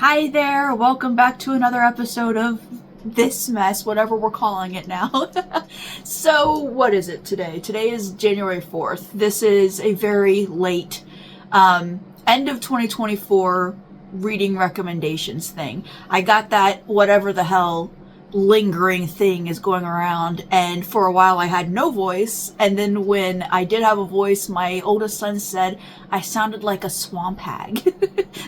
Hi there, welcome back to another episode of this mess, whatever we're calling it now. So, what is it today? Today is January 4th. This is a very late end of 2024 reading recommendations thing. I got that whatever the hell lingering thing is going around, and for a while I had no voice, and then when I did have a voice, my oldest son said I sounded like a swamp hag.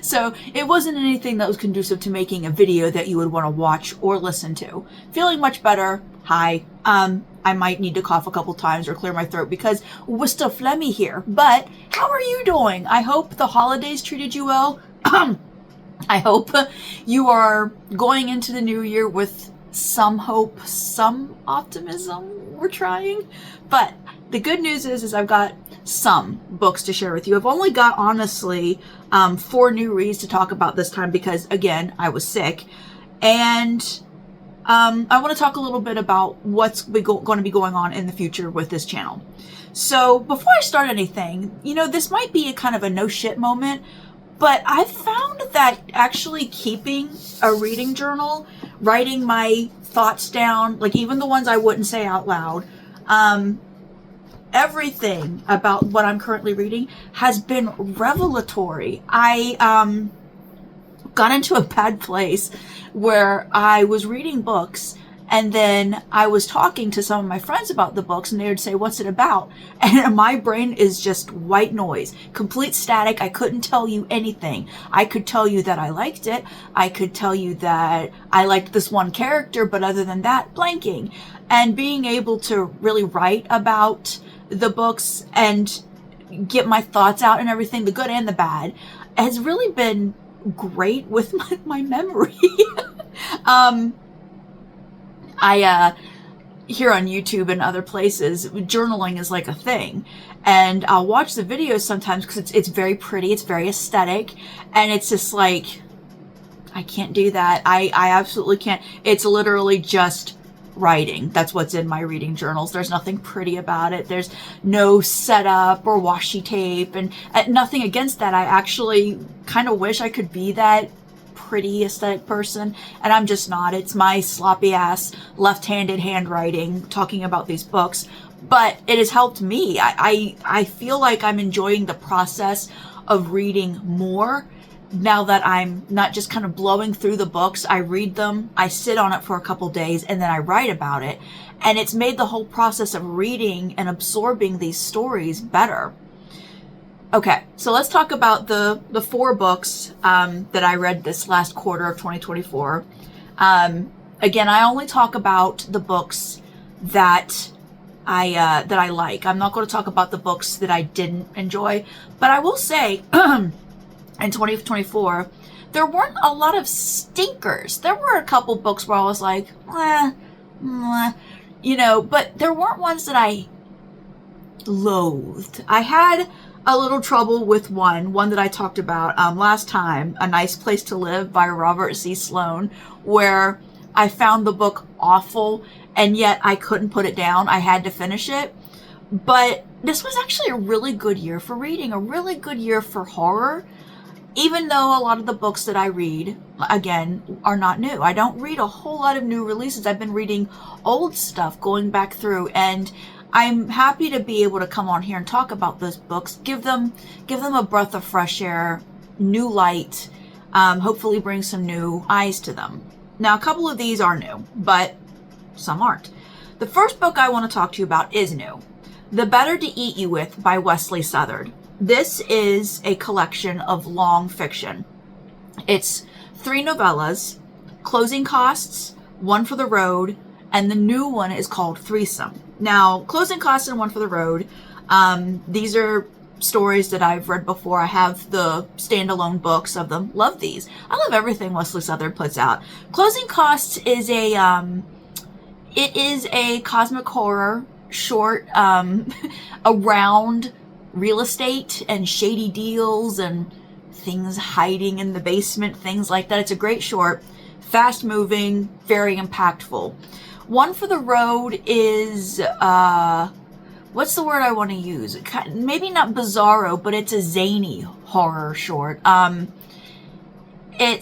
So it wasn't anything that was conducive to making a video that you would want to watch or listen to. Feeling much better. Hi. I might need to cough a couple times or clear my throat because we're still phlegmy here. But how are you doing? I hope the holidays treated you well. I hope you are going into the new year with some hope, some optimism. We're trying. But the good news is I've got some books to share with you. I've only got, honestly, 4 new reads to talk about this time because, again, I was sick. And I want to talk a little bit about what's going to be going on in the future with this channel. So before I start anything, this might be a kind of a no shit moment, but I've found that actually keeping a reading journal, writing my thoughts down, like even the ones I wouldn't say out loud, everything about what I'm currently reading has been revelatory. I got into a bad place where I was reading books and then I was talking to some of my friends about the books and they would say, "What's it about?" And my brain is just white noise, complete static. I couldn't tell you anything. I could tell you that I liked it. I could tell you that I liked this one character, but other than that, blanking. And being able to really write about the books and get my thoughts out and everything, the good and the bad, has really been great with my memory. I here on YouTube and other places, journaling is like a thing, and I'll watch the videos sometimes because it's very pretty, it's very aesthetic, and it's just like, I can't do that. I absolutely can't. It's literally just writing. That's what's in my reading journals. There's nothing pretty about it. There's no setup or washi tape, and nothing against that. I actually kind of wish I could be that pretty aesthetic person, and I'm just not. It's my sloppy ass left-handed handwriting talking about these books, but it has helped me. I feel like I'm enjoying the process of reading more now that I'm not just kind of blowing through the books. I read them, I sit on it for a couple days, and then I write about it, and it's made the whole process of reading and absorbing these stories better. Okay, so let's talk about the 4 books that I read this last quarter of 2024. Again, I only talk about the books that I like. I'm not going to talk about the books that I didn't enjoy, but I will say in 2024 there weren't a lot of stinkers. There were a couple books where I was like, but there weren't ones that I loathed. I had a little trouble with one that I talked about last time, A Nice Place to Live by Robert C. Sloan, where I found the book awful and yet I couldn't put it down. I had to finish it. But this was actually a really good year for reading, a really good year for horror, even though a lot of the books that I read, again, are not new. I don't read a whole lot of new releases. I've been reading old stuff, going back through, and I'm happy to be able to come on here and talk about those books, give them a breath of fresh air, new light, hopefully bring some new eyes to them. Now, a couple of these are new, but some aren't. The first book I want to talk to you about is new. The Better to Eat You With by Wesley Southard. This is a collection of long fiction. It's 3 novellas, Closing Costs, One for the Road, and the new one is called Threesome. Now, Closing Costs and One for the Road, these are stories that I've read before. I have the standalone books of them. Love these. I love everything Wesley Southard puts out. Closing Costs is it is a cosmic horror short around real estate and shady deals and things hiding in the basement, things like that. It's a great short, fast moving, very impactful. One for the Road is, what's the word I want to use? Maybe not bizarro, but it's a zany horror short. it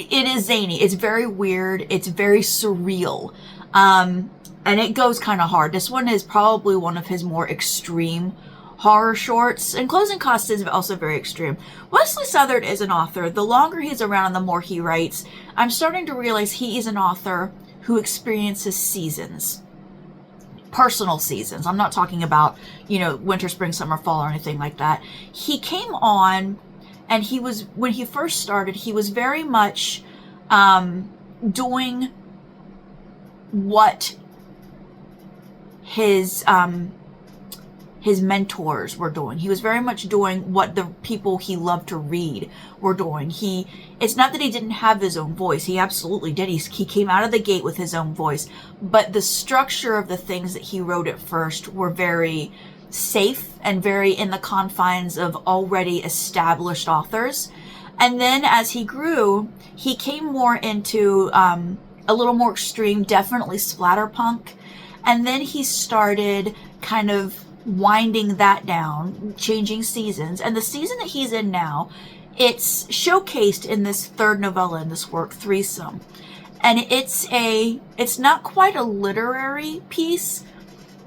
is zany. It's very weird. It's very surreal. And it goes kind of hard. This one is probably one of his more extreme horror shorts. And Closing Cost is also very extreme. Wesley Southard is an author. The longer he's around, the more he writes. I'm starting to realize he is an author who experiences seasons. Personal seasons. I'm not talking about, winter, spring, summer, fall, or anything like that. He came on, and when he first started, he was very much doing what his mentors were doing. He was very much doing what the people he loved to read were doing. It's not that he didn't have his own voice. He absolutely did. He came out of the gate with his own voice. But the structure of the things that he wrote at first were very safe and very in the confines of already established authors. And then as he grew, he came more into a little more extreme, definitely splatterpunk. And then he started kind of winding that down, changing seasons. And the season that he's in now, it's showcased in this third novella in this work, Threesome. And it's not quite a literary piece,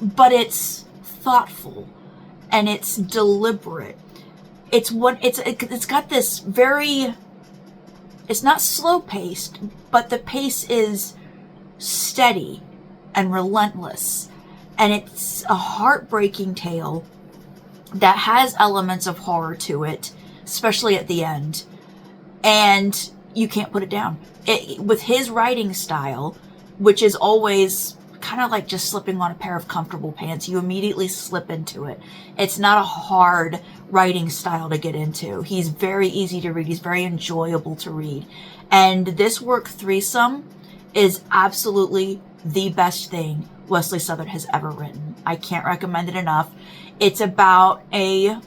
but it's thoughtful and it's deliberate. It's got this it's not slow paced, but the pace is steady and relentless. And it's a heartbreaking tale that has elements of horror to it, especially at the end. And you can't put it down. With his writing style, which is always kind of like just slipping on a pair of comfortable pants, you immediately slip into it. It's not a hard writing style to get into. He's very easy to read. He's very enjoyable to read. And this work, Threesome, is absolutely the best thing Wesley Southard has ever written. I can't recommend it enough. It's about a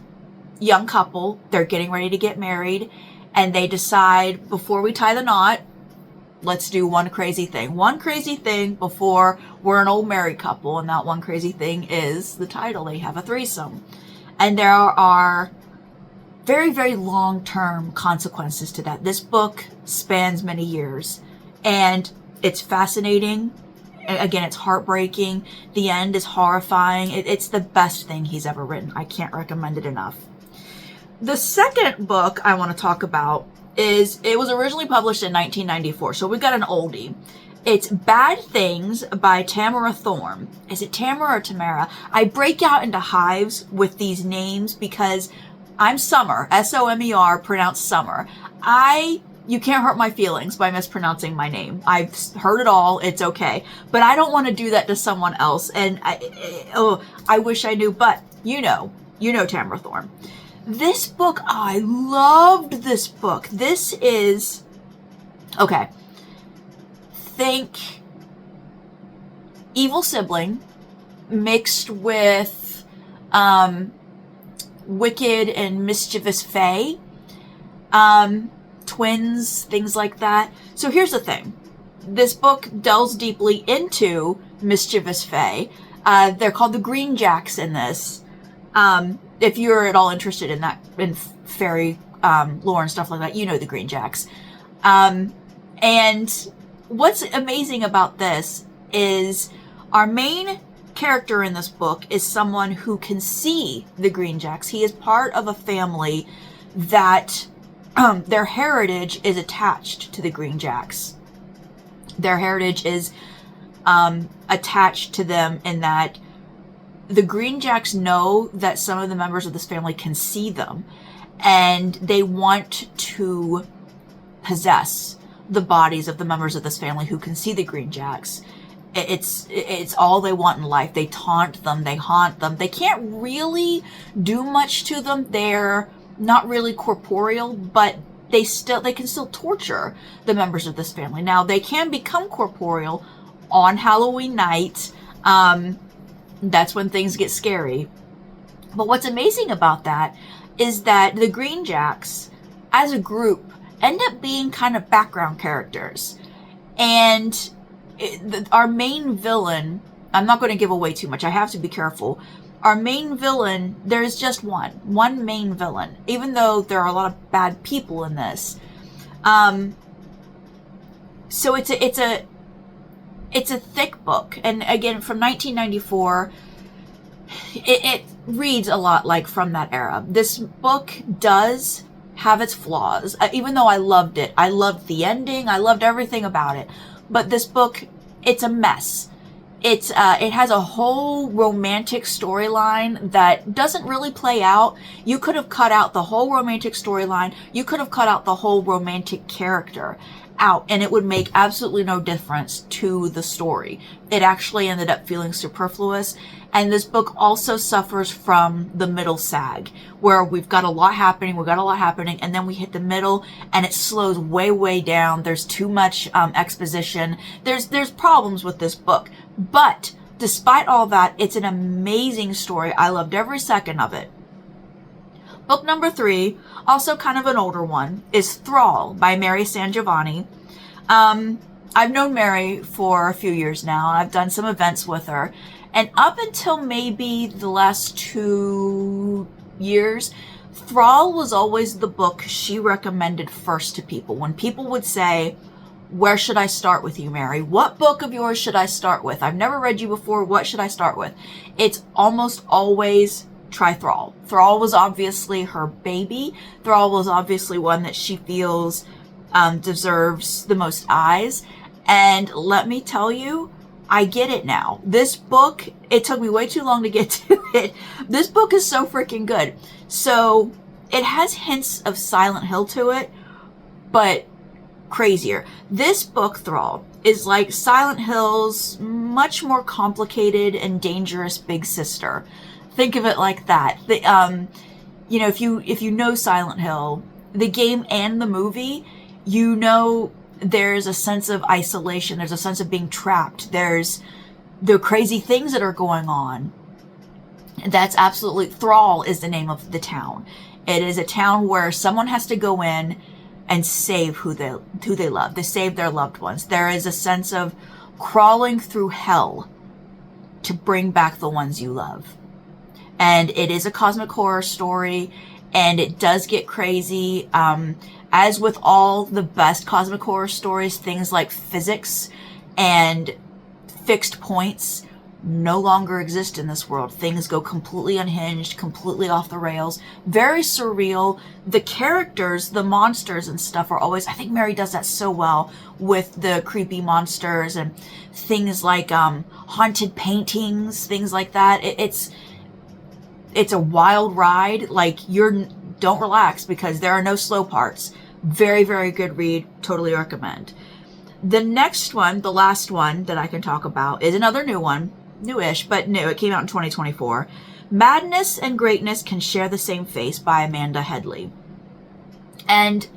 young couple. They're getting ready to get married, and they decide, before we tie the knot, let's do one crazy thing. One crazy thing before we're an old married couple, and that one crazy thing is the title. They have a threesome. And there are very, very long-term consequences to that. This book spans many years, and it's fascinating. Again, it's heartbreaking. The end is horrifying. It's the best thing he's ever written. I can't recommend it enough. The second book I want to talk about it was originally published in 1994, so we've got an oldie. It's Bad Things by Tamara Thorne. Is it Tamara or Tamara? I break out into hives with these names because I'm Summer, S-O-M-E-R, pronounced Summer. You can't hurt my feelings by mispronouncing my name. I've heard it all. It's okay. But I don't want to do that to someone else. And I wish I knew, but you know Tamara Thorne. This book, I loved this book. This is, okay. Think evil sibling mixed with wicked and mischievous fae. Twins, things like that. So here's the thing. This book delves deeply into mischievous fae. They're called the Green Jacks in this. If you're at all interested in that, in fairy lore and stuff like that, you know the Green Jacks. And what's amazing about this is our main character in this book is someone who can see the Green Jacks. He is part of a family that their heritage is attached to the Green Jacks. Their heritage is attached to them in that the Green Jacks know that some of the members of this family can see them, and they want to possess the bodies of the members of this family who can see the Green Jacks. It's all they want in life. They taunt them, they haunt them. They can't really do much to them. They're not really corporeal, but they can still torture the members of this family. Now, they can become corporeal on Halloween night. That's when things get scary. But what's amazing about that is that the Green Jacks, as a group, end up being kind of background characters. And our main villain, I'm not going to give away too much, I have to be careful, our main villain, there's just one main villain, even though there are a lot of bad people in this. So it's a thick book, and again, from 1994, it reads a lot like from that era. This book does have its flaws, even though I loved it. I loved the ending. I loved everything about it. But this book, it's a mess. It has a whole romantic storyline that doesn't really play out. You could have cut out the whole romantic storyline. You could have cut out the whole romantic character out, and it would make absolutely no difference to the story. It actually ended up feeling superfluous. And this book also suffers from the middle sag, where we've got a lot happening, and then we hit the middle, and it slows way, way down. There's too much exposition. There's problems with this book. But despite all that, it's an amazing story. I loved every second of it. Book number 3, also kind of an older one, is Thrall by Mary SanGiovanni. I've known Mary for a few years now, and I've done some events with her. And up until maybe the last 2 years, Thrall was always the book she recommended first to people. When people would say, where should I start with you, Mary? What book of yours should I start with? I've never read you before. What should I start with? It's almost always try Thrall. Thrall was obviously her baby. Thrall was obviously one that she feels deserves the most eyes. And let me tell you, I get it now. This book, it took me way too long to get to it. This book is so freaking good. So it has hints of Silent Hill to it, but crazier. This book, Thrall, is like Silent Hill's much more complicated and dangerous big sister. Think of it like that. You know, if you know Silent Hill, the game and the movie, you know there's a sense of isolation. There's a sense of being trapped. There's the crazy things that are going on. That's absolutely, Thrall is the name of the town. It is a town where someone has to go in and save who they love. They save their loved ones. There is a sense of crawling through hell to bring back the ones you love. And it is a cosmic horror story, and it does get crazy. As with all the best cosmic horror stories, things like physics and fixed points no longer exist in this world. Things go completely unhinged, completely off the rails, very surreal. The characters, the monsters and stuff are always, I think Mary does that so well with the creepy monsters and things like haunted paintings, things like that. It's a wild ride. Like, don't relax, because there are no slow parts. Very, very good read. Totally recommend. The next one, the last one that I can talk about, is another new one. Newish, but new. It came out in 2024. Madness and Greatness Can Share the Same Face by Amanda Headlee. And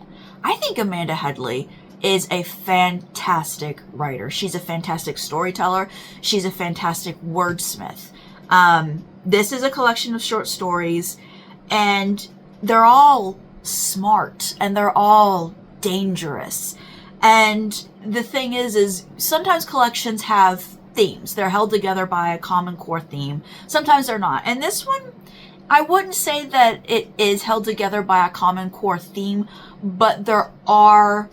I think Amanda Headlee is a fantastic writer. She's a fantastic storyteller. She's a fantastic wordsmith. This is a collection of short stories, and they're all smart, and they're all dangerous. And the thing is sometimes collections have themes. They're held together by a common core theme. Sometimes they're not. And this one, I wouldn't say that it is held together by a common core theme, but there are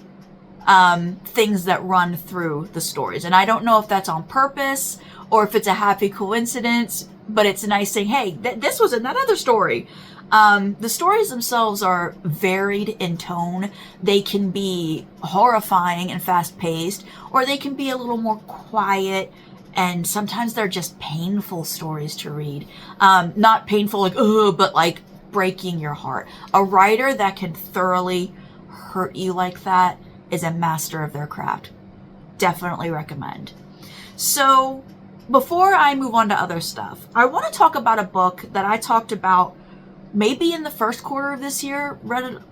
things that run through the stories. And I don't know if that's on purpose or if it's a happy coincidence, but it's nice saying, hey, this was in that other story. The stories themselves are varied in tone. They can be horrifying and fast-paced, or they can be a little more quiet, and sometimes they're just painful stories to read. Not painful like, ugh, but like breaking your heart. A writer that can thoroughly hurt you like that is a master of their craft. Definitely recommend. So, before I move on to other stuff, I want to talk about a book that I talked about maybe in the first quarter of this year, read it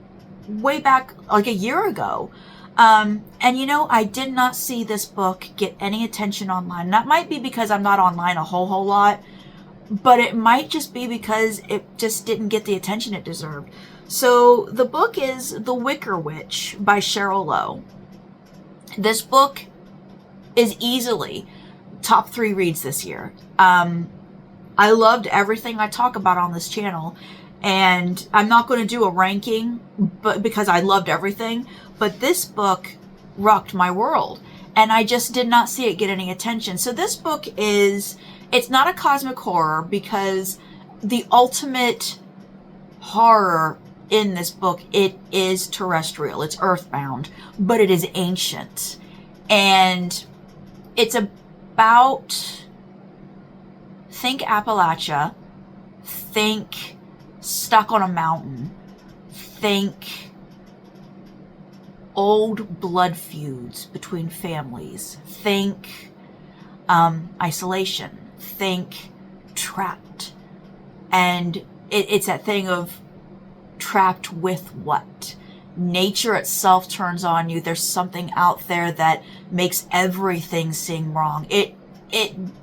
way back like a year ago. And I did not see this book get any attention online. That might be because I'm not online a whole lot, but it might just be because it just didn't get the attention it deserved. So the book is The Wicker Witch by Cheryl Lowe. This book is easily top 3 reads this year. I loved everything I talk about on this channel. And I'm not going to do a ranking, but because I loved everything. But this book rocked my world. And I just did not see it get any attention. So this book it's not a cosmic horror, because the ultimate horror in this book, it is terrestrial. It's earthbound, but it is ancient. And it's about, think Appalachia, think stuck on a mountain, think old blood feuds between families, think isolation, think trapped. And it's that thing of trapped with what? Nature itself turns on you. There's something out there that makes everything seem wrong. It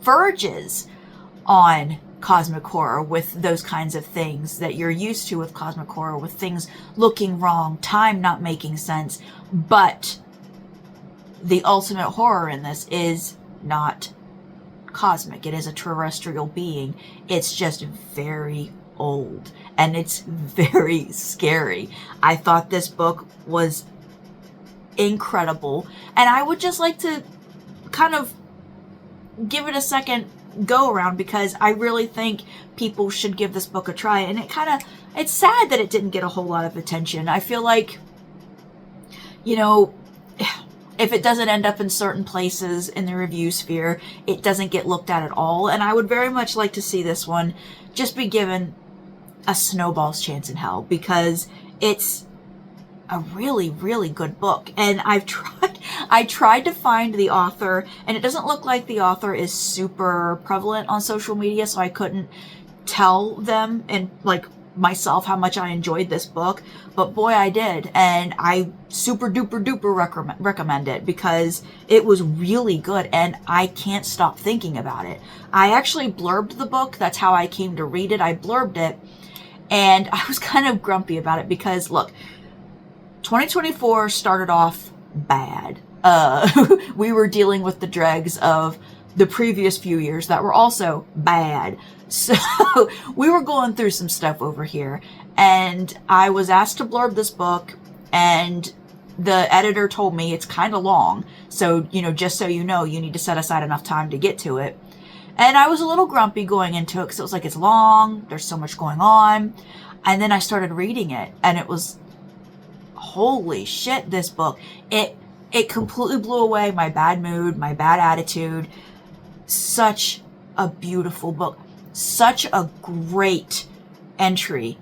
verges on cosmic horror with those kinds of things that you're used to with cosmic horror, with things looking wrong, time not making sense. But the ultimate horror in this is not cosmic. It is a terrestrial being. It's just very old, and it's very scary. I thought this book was incredible, and I would just like to kind of give it a second go around, because I really think people should give this book a try. And it's sad that it didn't get a whole lot of attention. I feel like, you know, if it doesn't end up in certain places in the review sphere, it doesn't get looked at all. And I would very much like to see this one just be given a snowball's chance in hell, because it's a really, really good book. And I tried to find the author, and it doesn't look like the author is super prevalent on social media, so I couldn't tell them and like myself how much I enjoyed this book. But boy, I did. And I super duper duper recommend it, because it was really good, and I can't stop thinking about it. I actually blurbed the book. That's how I came to read it. I blurbed it, and I was kind of grumpy about it, because look, 2024 started off bad. We were dealing with the dregs of the previous few years that were also bad. So we were going through some stuff over here, and I was asked to blurb this book, and the editor told me it's kind of long. So, you know, just so you know, you need to set aside enough time to get to it. And I was a little grumpy going into it, because it was like, it's long, there's so much going on. And then I started reading it, and it was, holy shit, this book. It completely blew away my bad mood, my bad attitude. Such a beautiful book. Such a great entry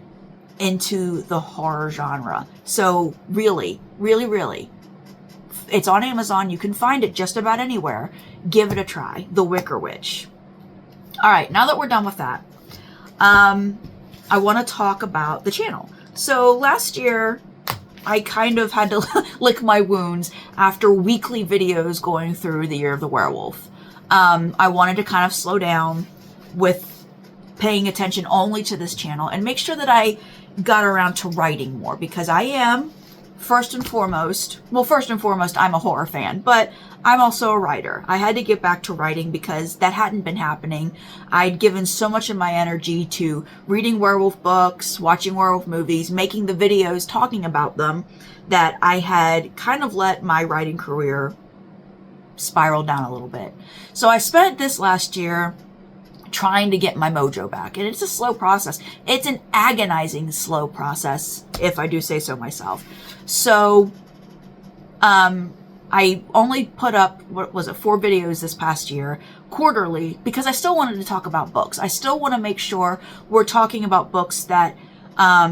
into the horror genre. So really, really, really, it's on Amazon. You can find it just about anywhere. Give it a try. The Wicker Witch. All right, now that we're done with that, I want to talk about the channel. So last year, I kind of had to lick my wounds after weekly videos going through the Year of the Werewolf. I wanted to kind of slow down with paying attention only to this channel and make sure that I got around to writing more, because I am, first and foremost, I'm a horror fan, but I'm also a writer. I had to get back to writing because that hadn't been happening. I'd given so much of my energy to reading werewolf books, watching werewolf movies, making the videos, talking about them, that I had kind of let my writing career spiral down a little bit. So I spent this last year trying to get my mojo back, and it's a slow process. It's an agonizing slow process, if I do say so myself. So I only put up, what was it, 4 videos this past year, quarterly, because I still wanted to talk about books. I still want to make sure we're talking about books that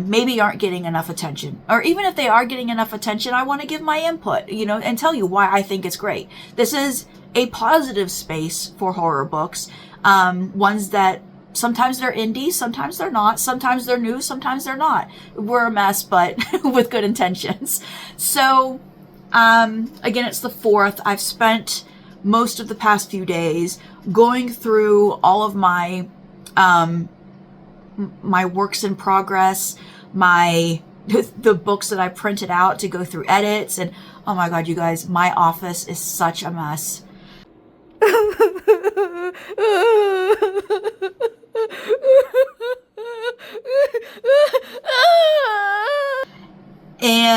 maybe aren't getting enough attention. Or even if they are getting enough attention, I want to give my input, you know, and tell you why I think it's great. This is a positive space for horror books. Ones that sometimes they're indie, sometimes they're not, sometimes they're new, sometimes they're not. We're a mess, but with good intentions. So, again, it's the 4th. I've spent most of the past few days going through all of my, my works in progress, the books that I printed out to go through edits. And oh my God, you guys, my office is such a mess.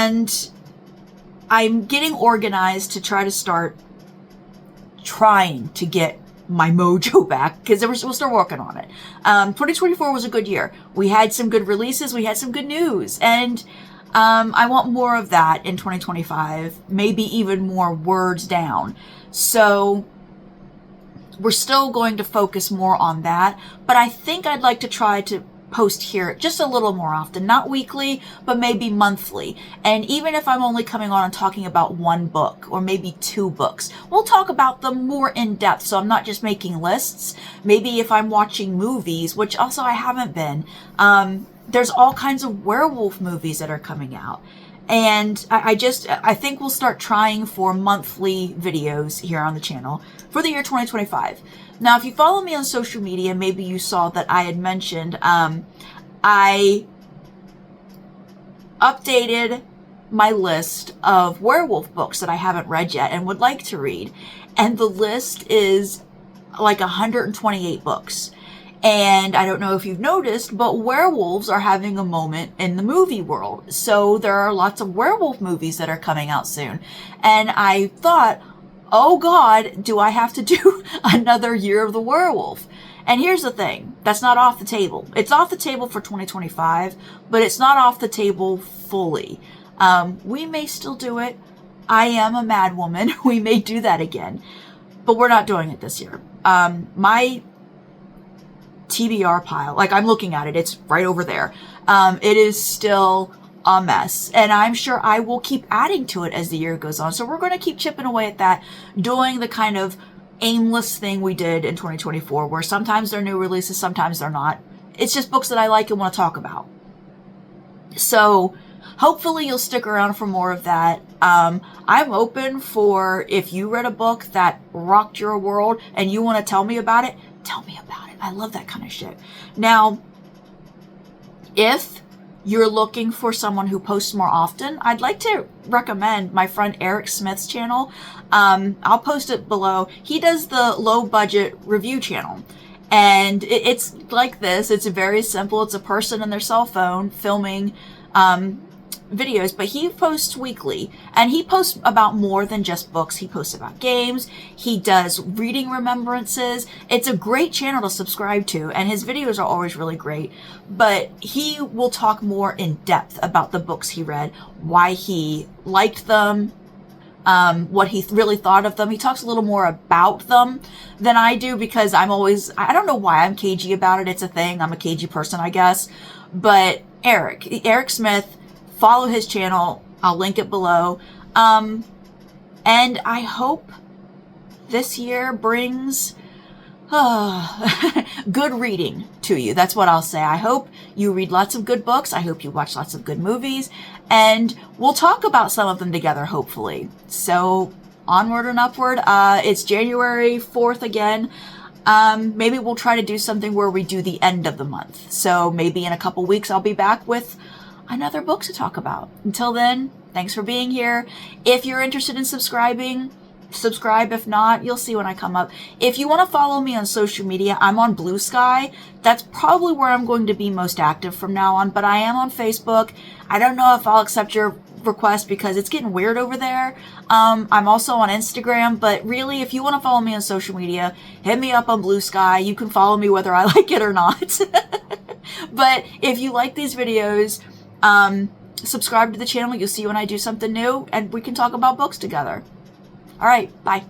And I'm getting organized to try to start trying to get my mojo back, because we're still working on it. 2024 was a good year. We had some good releases. We had some good news. And I want more of that in 2025, maybe even more words down. So we're still going to focus more on that. But I think I'd like to try to post here just a little more often, not weekly, but maybe monthly. And even if I'm only coming on and talking about one book or maybe 2 books, we'll talk about them more in depth. So I'm not just making lists. Maybe if I'm watching movies, which also I haven't been, there's all kinds of werewolf movies that are coming out. And I think we'll start trying for monthly videos here on the channel for the year 2025. Now, if you follow me on social media, maybe you saw that I had mentioned, I updated my list of werewolf books that I haven't read yet and would like to read. And the list is like 128 books. And I don't know if you've noticed, but werewolves are having a moment in the movie world. So there are lots of werewolf movies that are coming out soon. And I thought, oh God, do I have to do another Year of the Werewolf? And here's the thing, that's not off the table. It's off the table for 2025, but it's not off the table fully. We may still do it. I am a mad woman. We may do that again, but we're not doing it this year. My TBR pile, like I'm looking at it, it's right over there. It is still a mess, and I'm sure I will keep adding to it as the year goes on. So we're going to keep chipping away at that, doing the kind of aimless thing we did in 2024, where sometimes they're new releases, sometimes they're not. It's just books that I like and want to talk about. So hopefully you'll stick around for more of that. I'm open for, if you read a book that rocked your world and you want to tell me about it, tell me about it. I love that kind of shit. Now, if you're looking for someone who posts more often, I'd like to recommend my friend Eric Smith's channel. I'll post it below. He does the low budget review channel. And it's like this. It's very simple. It's a person and their cell phone filming videos, but he posts weekly, and he posts about more than just books. He posts about games. He does reading remembrances. It's a great channel to subscribe to, and his videos are always really great, but he will talk more in depth about the books he read, why he liked them, what he really thought of them. He talks a little more about them than I do, because I don't know why I'm cagey about it. It's a thing. I'm a cagey person, I guess. But Eric Smith, follow his channel. I'll link it below. And I hope this year brings good reading to you. That's what I'll say. I hope you read lots of good books. I hope you watch lots of good movies. And we'll talk about some of them together, hopefully. So onward and upward. It's January 4th again. Maybe we'll try to do something where we do the end of the month. So maybe in a couple weeks I'll be back with another book to talk about. Until then, thanks for being here. If you're interested in subscribing, subscribe. If not, you'll see when I come up. If you want to follow me on social media, I'm on Blue Sky. That's probably where I'm going to be most active from now on, but I am on Facebook. I don't know if I'll accept your request because it's getting weird over there. I'm also on Instagram, but really, if you want to follow me on social media, hit me up on Blue Sky. You can follow me whether I like it or not. But if you like these videos, subscribe to the channel. You'll see when I do something new, and we can talk about books together. All right, bye.